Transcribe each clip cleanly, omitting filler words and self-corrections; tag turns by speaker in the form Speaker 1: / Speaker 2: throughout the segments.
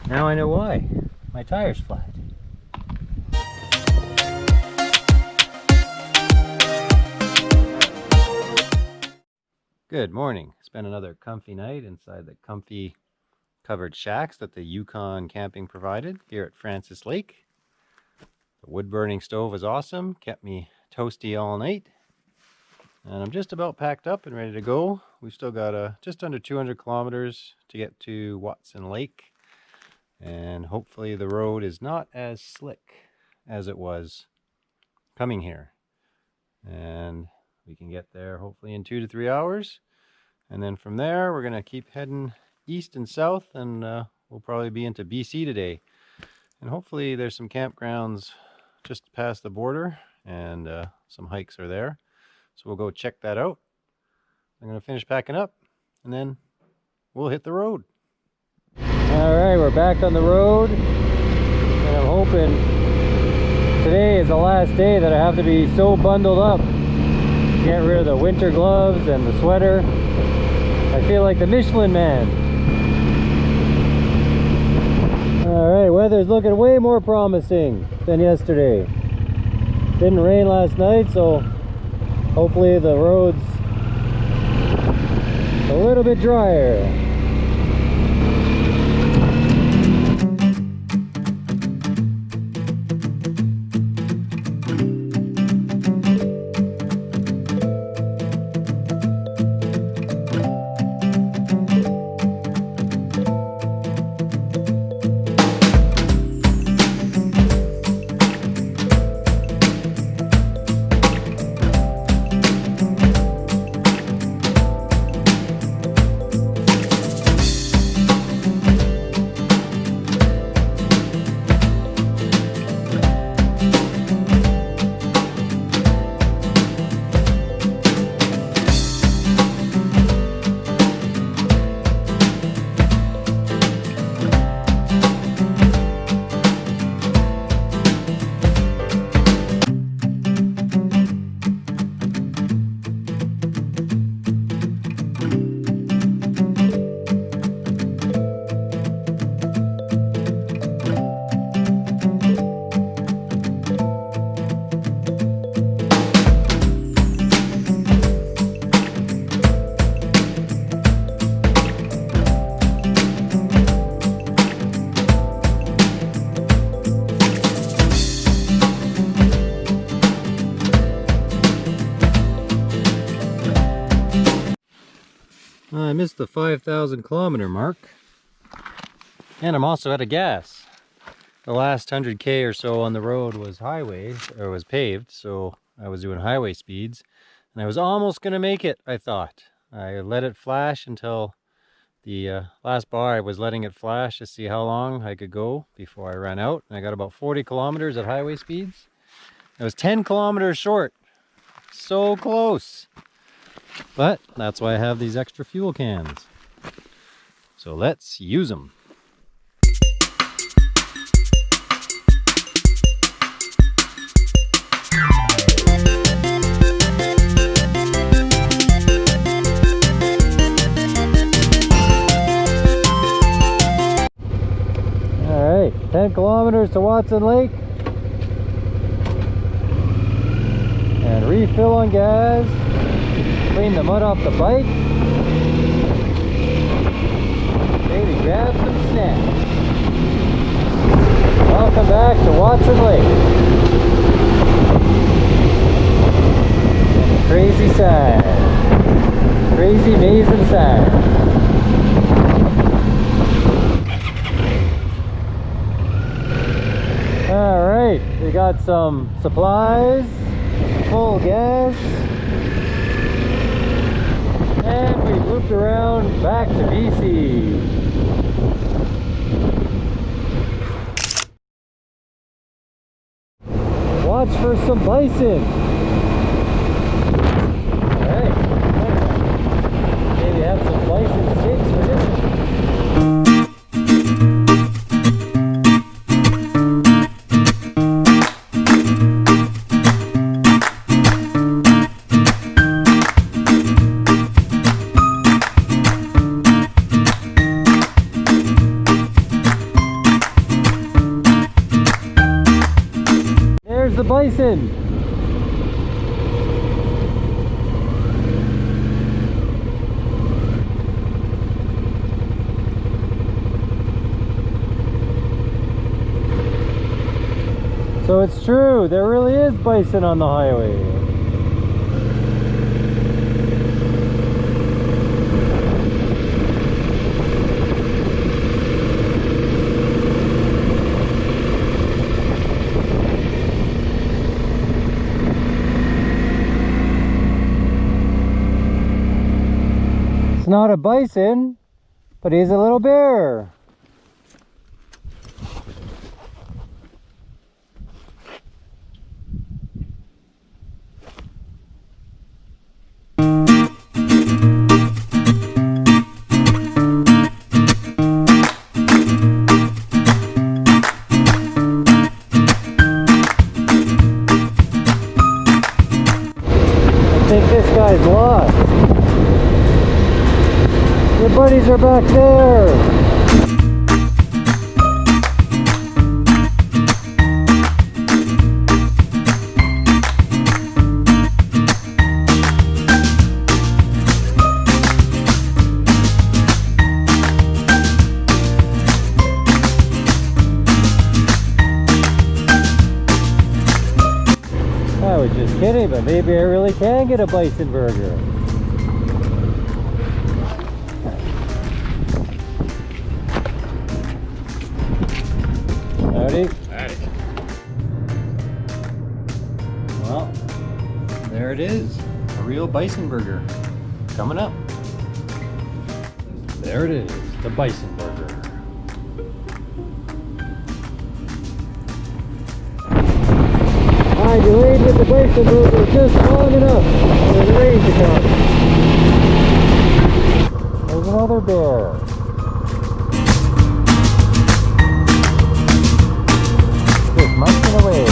Speaker 1: Now I know why. My tire's flat. Good morning. It's been another comfy night inside the comfy covered shacks that the Yukon camping provided here at Francis Lake. The wood burning stove was awesome, kept me toasty all night. And I'm just about packed up and ready to go. We've still got just under 200 kilometers to get to Watson Lake. And hopefully the road is not as slick as it was coming here. And we can get there hopefully in 2 to 3 hours. And then from there, we're going to keep heading east and south, and we'll probably be into BC today. And hopefully there's some campgrounds just past the border, and some hikes are there. So we'll go check that out. I'm going to finish packing up, and then we'll hit the road. Alright, we're back on the road, and I'm hoping today is the last day that I have to be so bundled up. Get rid of the winter gloves and the sweater. I feel like the Michelin Man. Alright, weather's looking way more promising than yesterday. Didn't rain last night, so hopefully the road's a little bit drier. I missed the 5,000 kilometer mark, and I'm also out of gas. The last 100k or so on the road was highway, or was paved, so I was doing highway speeds, and I was almost gonna make it, I thought. I let it flash until the last bar. I was letting it flash to see how long I could go before I ran out, and I got about 40 kilometers at highway speeds. I was 10 kilometers short. So close. But that's why I have these extra fuel cans. So let's use them. Alright, 10 kilometers to Watson Lake. And refill on gas. Clean the mud off the bike. Maybe grab some snacks. Welcome back to Watson Lake. And the crazy side. Crazy Mason side. Alright, we got some supplies, full gas. And we've looped around back to BC. Watch for some bison. Alright. Maybe have some bison steaks for dinner. a bison. So it's true, there really is bison on the highway. It's not a bison, but he's a little bear. I think this guy's lost. Your buddies are back there. I was just kidding, but maybe I really can get a bison burger. Howdy.
Speaker 2: Howdy.
Speaker 1: Well, there it is. A real bison burger. Coming up. There it is, the bison burger. I delayed with the bison burger just long enough for the rain to come. There's another bear. Just munching away.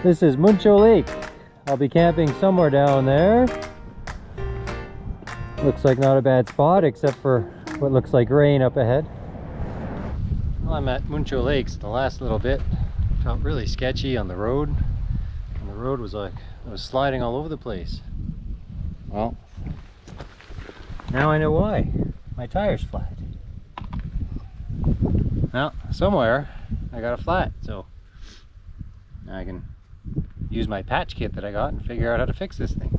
Speaker 1: This is Muncho Lake. I'll be camping somewhere down there. Looks like not a bad spot except for what looks like rain up ahead. Well, I'm at Muncho Lakes. The last little bit felt really sketchy on the road. And the road was like, it was sliding all over the place. Well, now I know why. My tire's flat. Well, somewhere I got a flat, so now I can use my patch kit that I got and figure out how to fix this thing.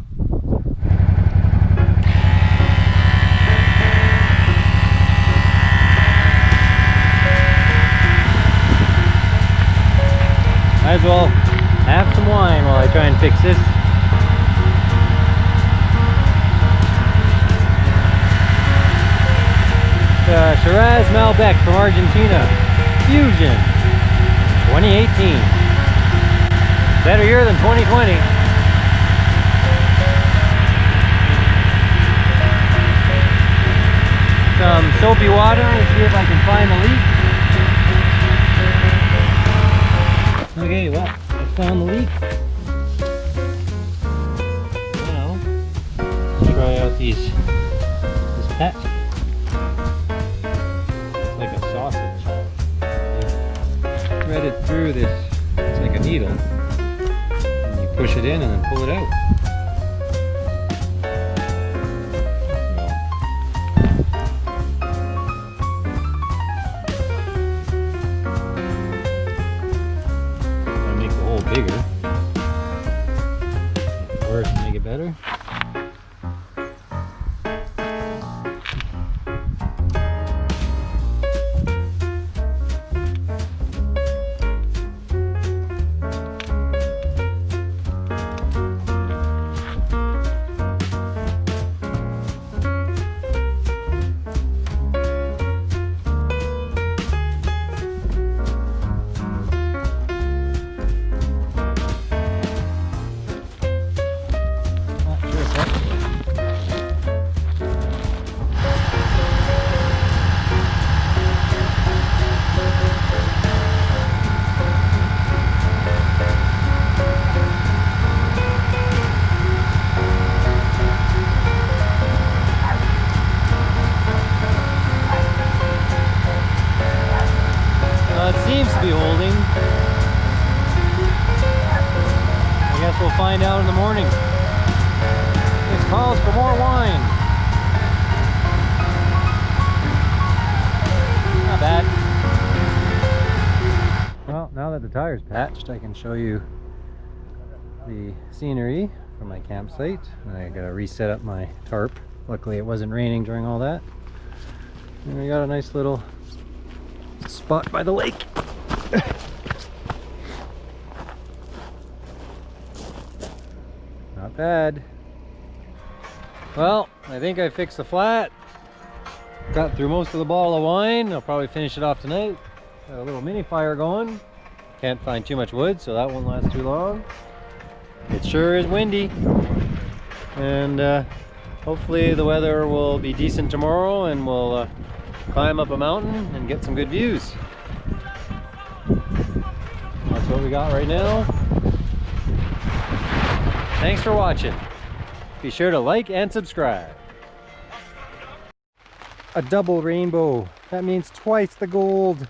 Speaker 1: Might as well have some wine while I try and fix this. Shiraz Malbec from Argentina. Fusion. 2018. Better year than 2020. Some soapy water and see if I can find the leak. Okay, well, I found the leak. Now, let's try out this patch. It's like a sausage. Thread it through this, it's like a needle. And you push it in and then pull it out. Bigger. Make it worse, make it better. Seems to be holding. I guess we'll find out in the morning. This calls for more wine. Not bad. Well, now that the tire's patched, I can show you the scenery from my campsite. I gotta reset up my tarp. Luckily it wasn't raining during all that. And we got a nice little spot by the lake. Not bad. Well, I think I fixed the flat. Got through most of the bottle of wine. I'll probably finish it off tonight. Got a little mini fire going. Can't find too much wood, so that won't last too long. It sure is windy. And hopefully the weather will be decent tomorrow and we'll climb up a mountain and get some good views. That's what we got right now. Thanks for watching. Be sure to like and subscribe. A double rainbow. That means twice the gold.